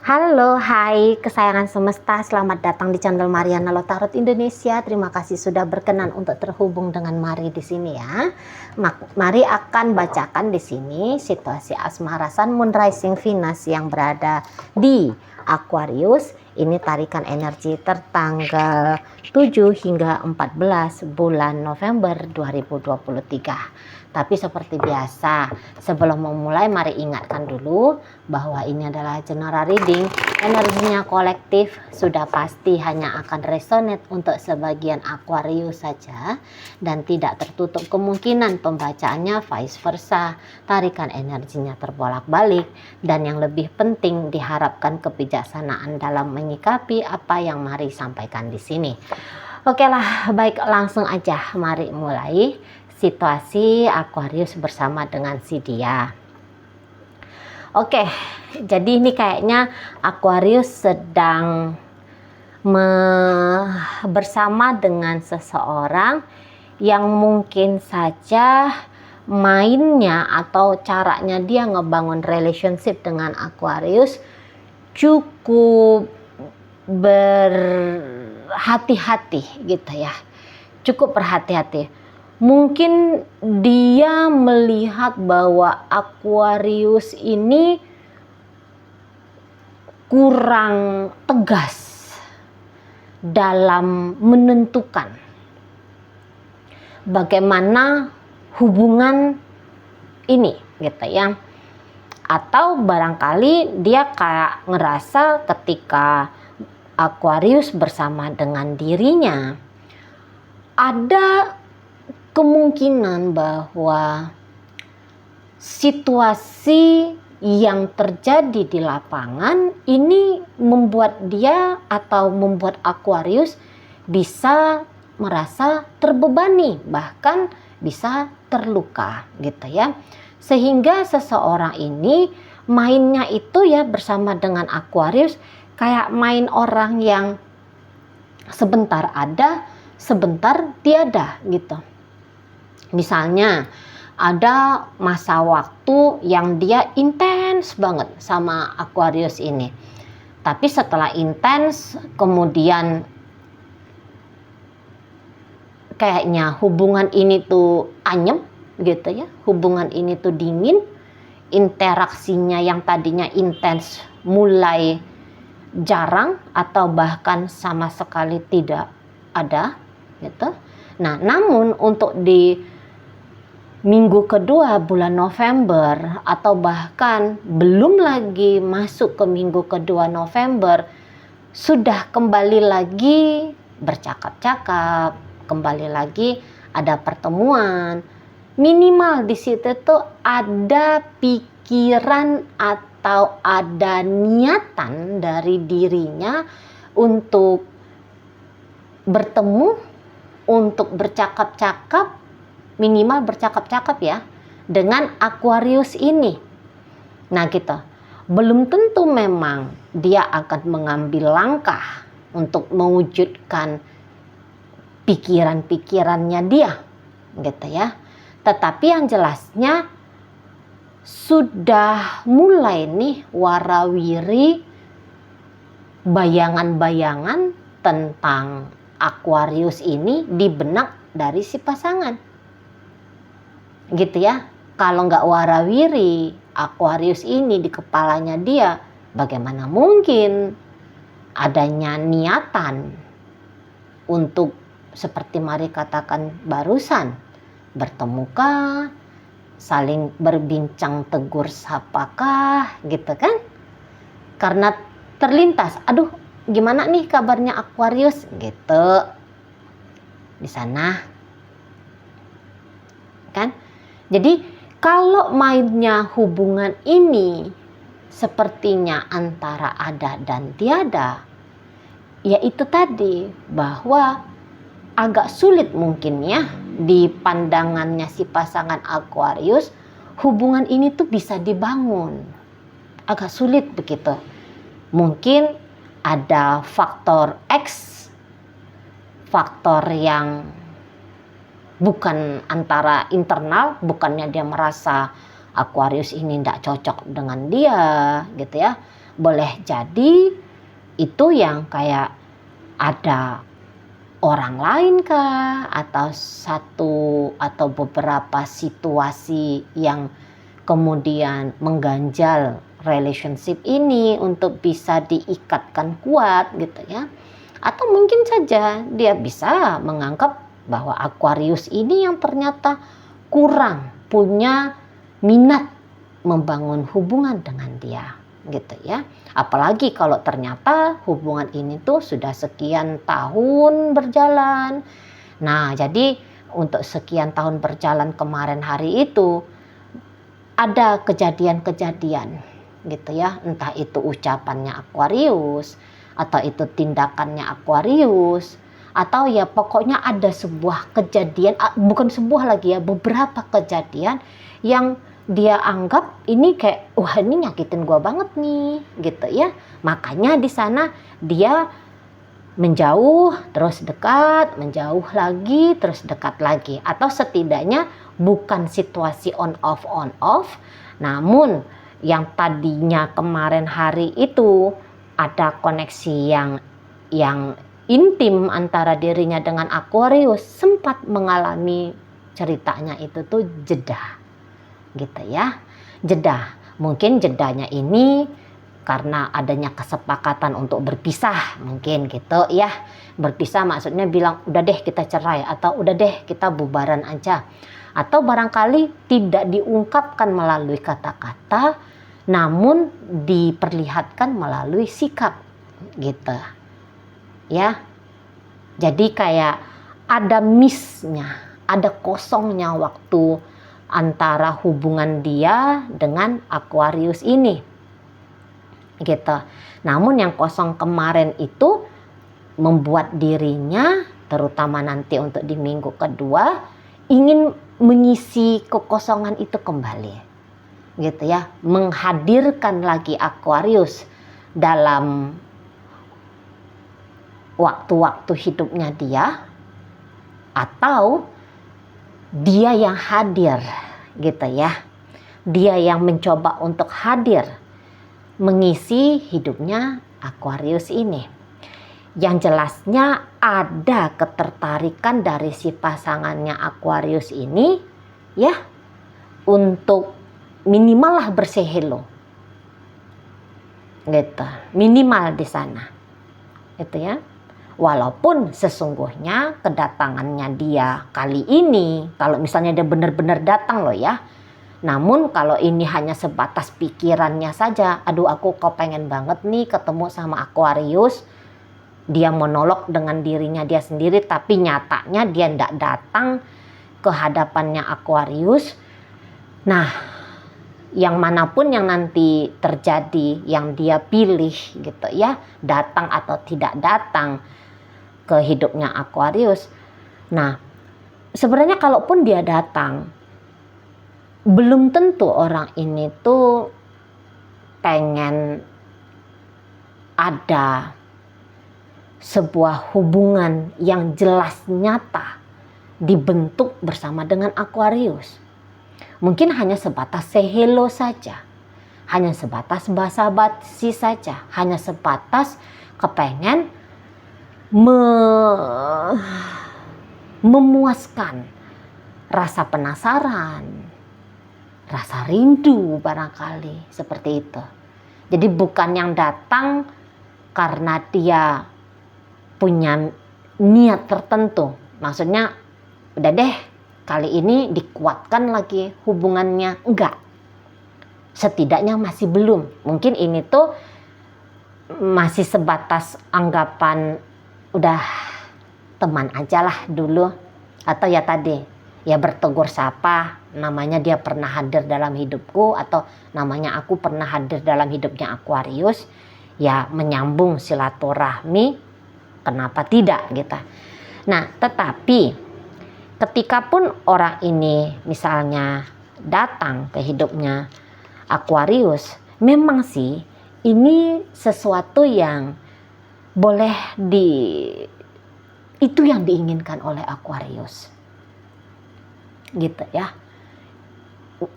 Halo, hai kesayangan semesta, selamat datang di channel Mariana Lotarot Indonesia. Terima kasih sudah berkenan untuk terhubung dengan Mari di sini ya. Mari akan bacakan di sini situasi asmara Sun, Moon, Rising, Venus yang berada di Aquarius. Ini tarikan energi tertanggal 7 hingga 14 bulan November 2023. Tapi seperti biasa, sebelum memulai mari ingatkan dulu bahwa ini adalah general reading. Energinya kolektif, sudah pasti hanya akan resonate untuk sebagian Aquarius saja dan tidak tertutup kemungkinan pembacaannya vice versa. Tarikan energinya terbolak-balik dan yang lebih penting diharapkan kebijaksanaan dalam menyikapi apa yang mari sampaikan di sini. Oke lah, baik, langsung aja mari mulai situasi Aquarius bersama dengan si dia. Oke, jadi ini kayaknya Aquarius sedang bersama dengan seseorang yang mungkin saja mainnya atau caranya dia ngebangun relationship dengan Aquarius cukup berhati-hati gitu ya, cukup berhati-hati. Mungkin dia melihat bahwa Aquarius ini kurang tegas dalam menentukan bagaimana hubungan ini gitu ya. Atau barangkali dia kayak ngerasa ketika Aquarius bersama dengan dirinya ada kemungkinan bahwa situasi yang terjadi di lapangan ini membuat dia atau membuat Aquarius bisa merasa terbebani, bahkan bisa terluka gitu ya. Sehingga seseorang ini mainnya itu ya bersama dengan Aquarius kayak main orang yang sebentar ada, sebentar tiada gitu. Misalnya ada masa waktu yang dia intens banget sama Aquarius ini. Tapi setelah intens kemudian kayaknya hubungan ini tuh anyep gitu ya. Hubungan ini tuh dingin. Interaksinya yang tadinya intens mulai jarang atau bahkan sama sekali tidak ada gitu. Nah, namun untuk di minggu kedua bulan November atau bahkan belum lagi masuk ke minggu kedua November sudah kembali lagi bercakap-cakap, kembali lagi ada pertemuan. Minimal di situ tuh ada pikiran atau ada niatan dari dirinya untuk bertemu, untuk bercakap-cakap, minimal bercakap-cakap ya dengan Aquarius ini. Nah gitu, belum tentu memang dia akan mengambil langkah untuk mewujudkan pikiran-pikirannya dia gitu ya. Tetapi yang jelasnya sudah mulai nih warawiri bayangan-bayangan tentang Aquarius ini di benak dari si pasangan gitu ya. Kalau nggak warawiri Aquarius ini di kepalanya dia, bagaimana mungkin adanya niatan untuk seperti mari katakan barusan bertemukah, saling berbincang tegur sapakah gitu kan. Karena terlintas, aduh gimana nih kabarnya Aquarius gitu di sana kan. Jadi kalau mainnya hubungan ini sepertinya antara ada dan tiada, ya itu tadi bahwa agak sulit mungkin ya di pandangannya si pasangan Aquarius hubungan ini tuh bisa dibangun. Agak sulit begitu. Mungkin ada faktor X, faktor yang bukan antara internal, bukannya dia merasa Aquarius ini tidak cocok dengan dia gitu ya. boleh jadi itu yang kayak ada orang lain kah, atau satu atau beberapa situasi yang kemudian mengganjal relationship ini untuk bisa diikatkan kuat gitu ya. Atau mungkin saja dia bisa menganggap bahwa Aquarius ini yang ternyata kurang punya minat membangun hubungan dengan dia gitu ya. Apalagi kalau ternyata hubungan ini tuh sudah sekian tahun berjalan. Nah, jadi untuk sekian tahun berjalan kemarin hari itu ada kejadian-kejadian gitu ya, entah itu ucapannya Aquarius atau itu tindakannya Aquarius, atau ya pokoknya ada sebuah kejadian, bukan sebuah lagi ya, beberapa kejadian yang dia anggap ini kayak wah ini nyakitin gua banget nih gitu ya. Makanya di sana dia menjauh terus dekat, menjauh lagi terus dekat lagi, atau setidaknya bukan situasi on off, namun yang tadinya kemarin hari itu ada koneksi yang intim antara dirinya dengan Aquarius, sempat mengalami ceritanya itu tuh jeda gitu ya. Jeda, mungkin jedanya ini karena adanya kesepakatan untuk berpisah mungkin gitu ya. Berpisah maksudnya bilang udah deh kita cerai, atau udah deh kita bubaran aja, atau barangkali tidak diungkapkan melalui kata-kata namun diperlihatkan melalui sikap gitu ya. Jadi kayak ada miss-nya, ada kosongnya waktu antara hubungan dia dengan Aquarius ini gitu. Namun yang kosong kemarin itu membuat dirinya, terutama nanti untuk di minggu kedua, ingin mengisi kekosongan itu kembali gitu ya, menghadirkan lagi Aquarius dalam waktu-waktu hidupnya dia, atau dia yang hadir gitu ya. Dia yang mencoba untuk hadir mengisi hidupnya Aquarius ini. Yang jelasnya ada ketertarikan dari si pasangannya Aquarius ini ya, untuk minimal lah bersay hello gitu, minimal di sana gitu ya. Walaupun sesungguhnya kedatangannya dia kali ini, kalau misalnya dia benar-benar datang loh ya, namun kalau ini hanya sebatas pikirannya saja, aduh aku kok pengen banget nih ketemu sama Aquarius, dia monolog dengan dirinya dia sendiri, tapi nyatanya dia tidak datang ke hadapannya Aquarius. Nah, yang manapun yang nanti terjadi, yang dia pilih gitu ya, datang atau tidak datang ke hidupnya Aquarius. Nah, sebenarnya kalaupun dia datang, belum tentu orang ini tuh pengen ada sebuah hubungan yang jelas nyata dibentuk bersama dengan Aquarius. Mungkin hanya sebatas say hello saja, hanya sebatas basa-basi saja, hanya sebatas kepengen memuaskan rasa penasaran, rasa rindu barangkali seperti itu. Jadi bukan yang datang karena dia punya niat tertentu, maksudnya udah deh kali ini dikuatkan lagi hubungannya, enggak, setidaknya masih belum. Mungkin ini tuh masih sebatas anggapan udah teman aja lah dulu, atau ya tadi ya bertegur sapa, namanya dia pernah hadir dalam hidupku, atau namanya aku pernah hadir dalam hidupnya Aquarius, ya menyambung silaturahmi, kenapa tidak gitu. Nah, tetapi ketika pun orang ini misalnya datang ke hidupnya Aquarius, memang sih ini sesuatu yang boleh itu yang diinginkan oleh Aquarius gitu ya.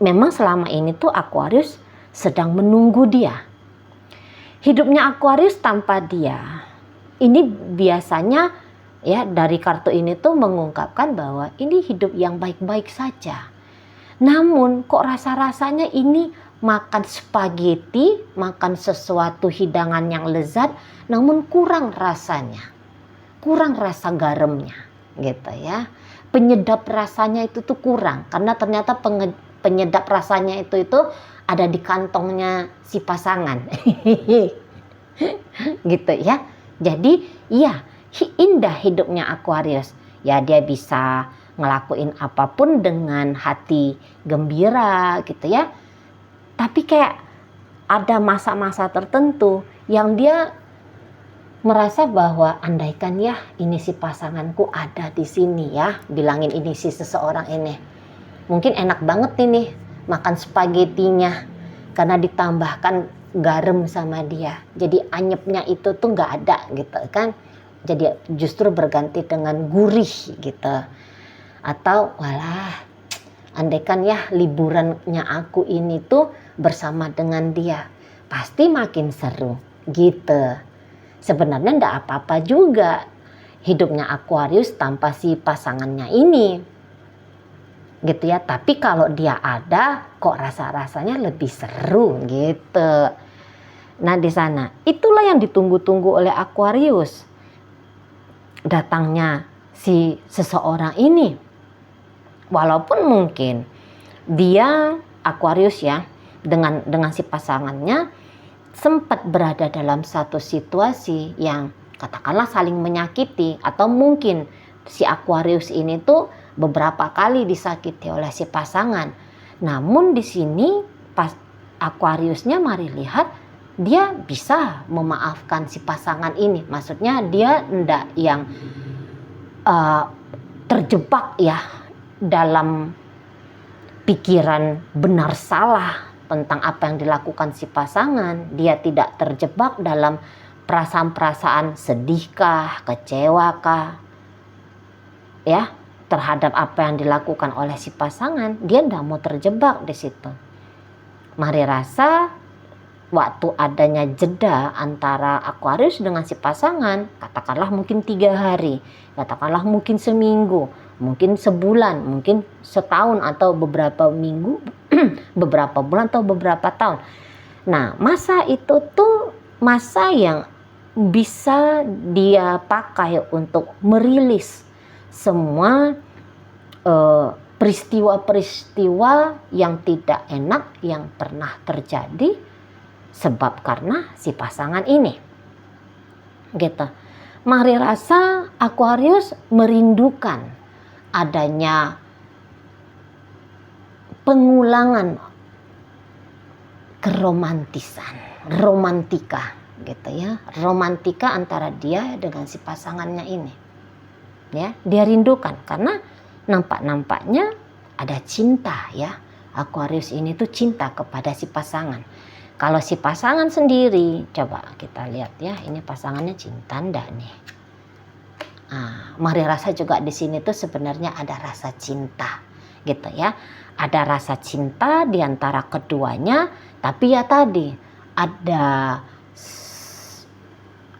Memang selama ini tuh Aquarius sedang menunggu dia. hidupnya Aquarius tanpa dia. Ini biasanya ya dari kartu ini tuh mengungkapkan bahwa ini hidup yang baik-baik saja. Namun kok rasa-rasanya ini makan spaghetti, makan sesuatu hidangan yang lezat, namun kurang rasanya. Kurang rasa garamnya gitu ya. Penyedap rasanya itu tuh kurang karena ternyata penyedap rasanya itu ada di kantongnya si pasangan. Gitu ya. Jadi ya indah hidupnya Aquarius. Ya dia bisa ngelakuin apapun dengan hati gembira gitu ya. Tapi kayak ada masa-masa tertentu yang dia merasa bahwa andaikan ya ini si pasanganku ada di sini ya, bilangin ini si seseorang ini. Mungkin enak banget ini makan spagettinya karena ditambahkan garam sama dia. Jadi anyepnya itu tuh nggak ada gitu kan. Jadi justru berganti dengan gurih gitu. Atau walah, andaikan ya liburannya aku ini tuh bersama dengan dia, pasti makin seru gitu. Sebenarnya enggak apa-apa juga hidupnya Aquarius tanpa si pasangannya ini. Gitu ya, tapi kalau dia ada kok rasa-rasanya lebih seru gitu. Nah, di sana itulah yang ditunggu-tunggu oleh Aquarius. Datangnya si seseorang ini. Walaupun mungkin dia Aquarius ya dengan si pasangannya sempat berada dalam satu situasi yang katakanlah saling menyakiti, atau mungkin si Aquarius ini tuh beberapa kali disakiti oleh si pasangan. Namun di sini pas Aquariusnya mari lihat dia bisa memaafkan si pasangan ini. Maksudnya dia ndak yang terjebak ya dalam pikiran benar salah tentang apa yang dilakukan si pasangan. Dia tidak terjebak dalam perasaan-perasaan sedihkah, kecewakah ya terhadap apa yang dilakukan oleh si pasangan. Dia tidak mau terjebak di situ. Mari rasa waktu adanya jeda antara Aquarius dengan si pasangan, katakanlah mungkin 3 hari, katakanlah mungkin seminggu, mungkin sebulan, mungkin setahun atau beberapa minggu, beberapa bulan atau beberapa tahun. Nah, masa itu tuh masa yang bisa dia pakai untuk merilis semua peristiwa-peristiwa yang tidak enak yang pernah terjadi sebab karena si pasangan ini. Gitu. Mari rasa Aquarius merindukan adanya pengulangan keromantisan, romantika gitu ya. Romantika antara dia dengan si pasangannya ini. Ya, dia rindukan karena nampak-nampaknya ada cinta ya. Aquarius ini tuh cinta kepada si pasangan. Kalau si pasangan sendiri, coba kita lihat ya, ini pasangannya cinta enggak nih? Nah, mari rasa juga di sini tuh sebenarnya ada rasa cinta, gitu ya. Ada rasa cinta di antara keduanya, tapi ya tadi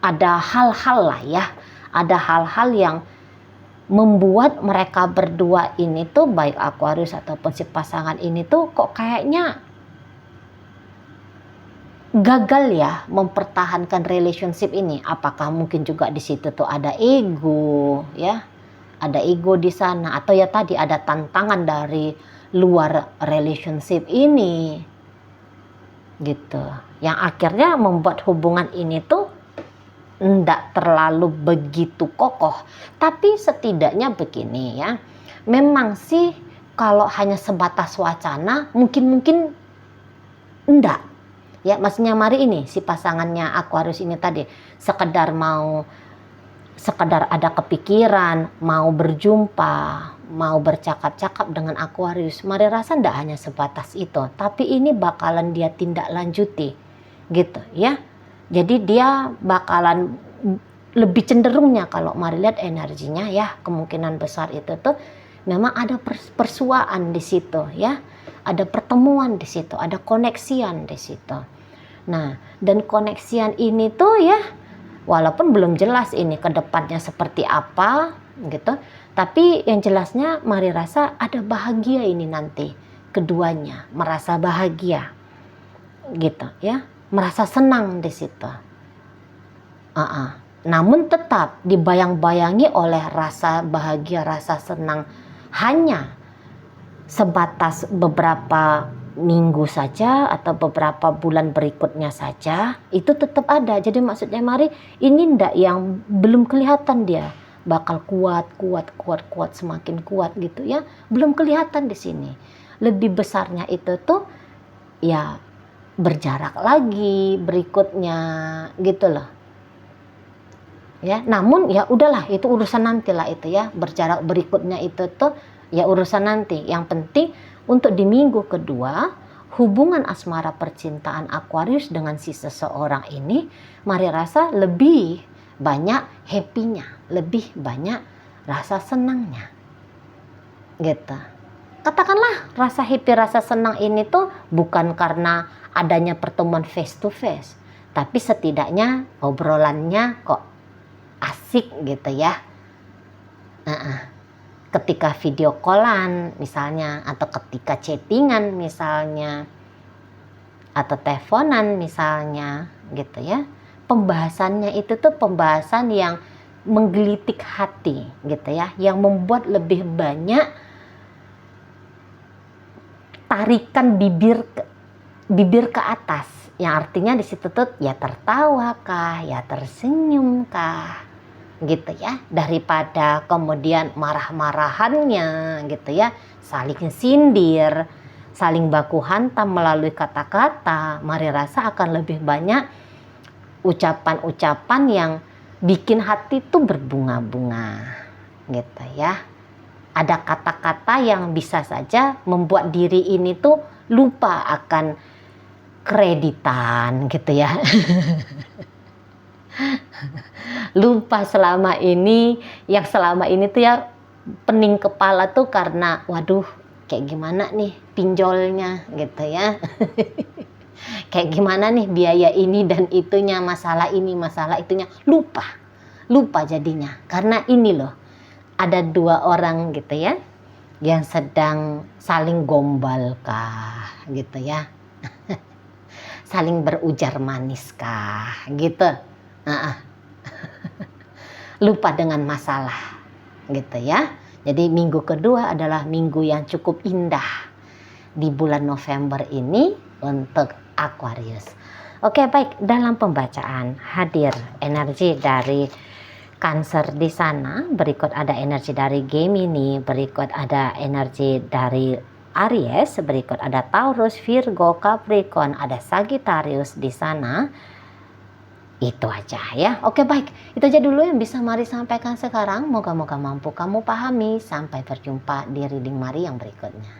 ada hal-hal lah ya, ada hal-hal yang membuat mereka berdua ini tuh baik Aquarius ataupun si pasangan ini tuh kok kayaknya gagal ya mempertahankan relationship ini. Apakah mungkin juga di situ tuh ada ego ya, ada ego di sana, atau ya tadi ada tantangan dari luar relationship ini gitu, yang akhirnya membuat hubungan ini tuh enggak terlalu begitu kokoh. Tapi setidaknya begini ya, memang sih kalau hanya sebatas wacana mungkin enggak ya. Maksudnya mari ini si pasangannya Aquarius ini tadi sekedar ada kepikiran mau berjumpa, mau bercakap-cakap dengan Aquarius, mari rasa enggak hanya sebatas itu, tapi ini bakalan dia tindak lanjuti gitu ya. Jadi dia bakalan lebih cenderungnya, kalau mari lihat energinya ya, kemungkinan besar itu tuh memang ada persuaan di situ ya, ada pertemuan di situ, ada koneksian di situ. Nah, dan koneksian ini tuh ya, walaupun belum jelas ini ke depannya seperti apa gitu, tapi yang jelasnya Mari rasa ada bahagia ini nanti, keduanya merasa bahagia gitu ya, merasa senang di situ. Namun tetap dibayang-bayangi oleh rasa bahagia, rasa senang hanya sebatas beberapa minggu saja atau beberapa bulan berikutnya saja, itu tetap ada. Jadi maksudnya Mari ini ndak yang belum kelihatan dia bakal kuat semakin kuat gitu ya, belum kelihatan di sini. Lebih besarnya itu tuh ya berjarak lagi berikutnya gitu loh. Ya, namun ya udahlah, itu urusan nanti lah itu ya, berjarak berikutnya itu tuh ya urusan nanti. Yang penting untuk di minggu kedua, hubungan asmara percintaan Aquarius dengan si seseorang ini Mari rasa lebih banyak happy-nya, lebih banyak rasa senangnya gitu. Katakanlah rasa happy, rasa senang ini tuh bukan karena adanya pertemuan face to face, tapi setidaknya obrolannya kok asik gitu ya. Ketika video callan misalnya, atau ketika chattingan misalnya, atau teleponan misalnya gitu ya, pembahasannya itu tuh pembahasan yang menggelitik hati gitu ya, yang membuat lebih banyak tarikan bibir ke atas, yang artinya di situ tuh ya tertawa kah, ya tersenyum kah gitu ya, daripada kemudian marah-marahannya gitu ya, saling sindir, saling baku hantam melalui kata-kata. Mari rasa akan lebih banyak ucapan-ucapan yang bikin hati tuh berbunga-bunga gitu ya. Ada kata-kata yang bisa saja membuat diri ini tuh lupa akan kreditan gitu ya. Lupa selama ini tuh ya pening kepala tuh karena waduh kayak gimana nih pinjolnya gitu ya. Kayak gimana nih biaya ini dan itunya, masalah ini masalah itunya, lupa jadinya karena ini loh, ada dua orang gitu ya yang sedang saling gombal kah gitu ya. Saling berujar manis kah gitu. Lupa dengan masalah gitu ya. Jadi minggu kedua adalah minggu yang cukup indah di bulan November ini untuk Aquarius. Oke, baik, dalam pembacaan hadir energi dari Cancer di sana, berikut ada energi dari Gemini, berikut ada energi dari Aries, berikut ada Taurus, Virgo, Capricorn, ada Sagittarius di sana. Itu aja ya. Oke, baik. Itu aja dulu yang bisa Mari sampaikan sekarang. Moga-moga mampu kamu pahami. Sampai berjumpa di reading Mari yang berikutnya.